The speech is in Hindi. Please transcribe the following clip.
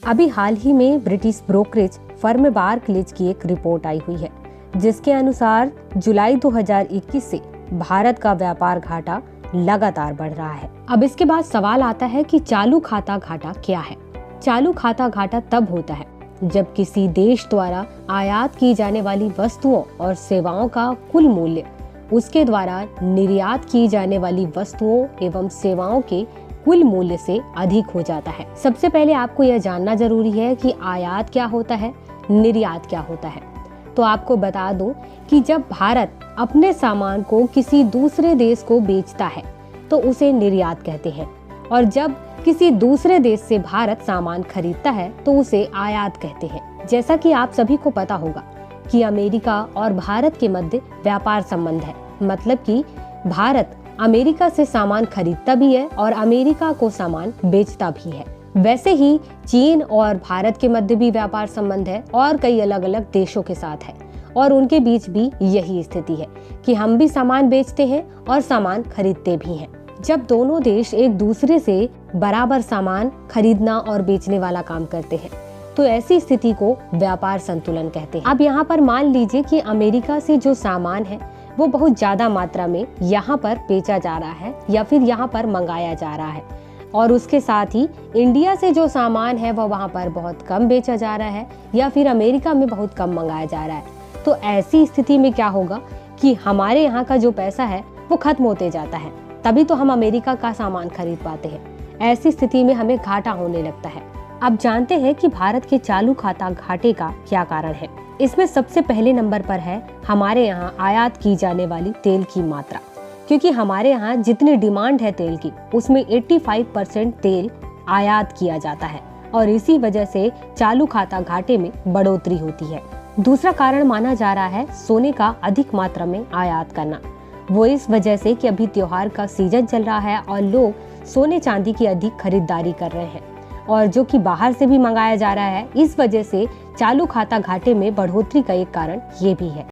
अभी हाल ही में ब्रिटिश ब्रोकरेज फर्म बार्कलेज की एक रिपोर्ट आई हुई है, जिसके अनुसार जुलाई 2021 से भारत का व्यापार घाटा लगातार बढ़ रहा है। अब इसके बाद सवाल आता है कि चालू खाता घाटा क्या है। चालू खाता घाटा तब होता है जब किसी देश द्वारा आयात की जाने वाली वस्तुओं और सेवाओं का कुल मूल्य उसके द्वारा निर्यात की जाने वाली वस्तुओं एवं सेवाओं के कुल मूल्य से अधिक हो जाता है। सबसे पहले आपको यह जानना जरूरी है कि आयात क्या होता है, निर्यात क्या होता है। तो आपको बता दूं कि जब भारत अपने सामान को किसी दूसरे देश को बेचता है तो उसे निर्यात कहते हैं, और जब किसी दूसरे देश से भारत सामान खरीदता है तो उसे आयात कहते हैं। जैसा कि आप सभी को पता होगा कि अमेरिका और भारत के मध्य व्यापार संबंध है, मतलब कि भारत अमेरिका से सामान खरीदता भी है और अमेरिका को सामान बेचता भी है। वैसे ही चीन और भारत के मध्य भी व्यापार संबंध है और कई अलग अलग देशों के साथ है, और उनके बीच भी यही स्थिति है कि हम भी सामान बेचते हैं और सामान खरीदते भी हैं। जब दोनों देश एक दूसरे से बराबर सामान खरीदना और बेचने वाला काम करते हैं तो ऐसी स्थिति को व्यापार संतुलन कहते हैं। अब यहाँ पर मान लीजिए कि अमेरिका से जो सामान है वो बहुत ज्यादा मात्रा में यहाँ पर बेचा जा रहा है या फिर यहाँ पर मंगाया जा रहा है, और उसके साथ ही इंडिया से जो सामान है वह वहाँ पर बहुत कम बेचा जा रहा है या फिर अमेरिका में बहुत कम मंगाया जा रहा है। तो ऐसी स्थिति में क्या होगा कि हमारे यहाँ का जो पैसा है वो खत्म होते जाता है, तभी तो हम अमेरिका का सामान खरीद पाते हैं। ऐसी स्थिति में हमें घाटा होने लगता है। अब जानते हैं कि भारत के चालू खाता घाटे का क्या कारण है। इसमें सबसे पहले नंबर पर है हमारे यहाँ आयात की जाने वाली तेल की मात्रा, क्योंकि हमारे यहाँ जितनी डिमांड है तेल की उसमें 85% तेल आयात किया जाता है, और इसी वजह से चालू खाता घाटे में बढ़ोतरी होती है। दूसरा कारण माना जा रहा है सोने का अधिक मात्रा में आयात करना। वो इस वजह से कि अभी त्योहार का सीजन चल रहा है और लोग सोने चांदी की अधिक खरीदारी कर रहे हैं, और जो कि बाहर से भी मंगाया जा रहा है। इस वजह से चालू खाता घाटे में बढ़ोतरी का एक कारण ये भी है।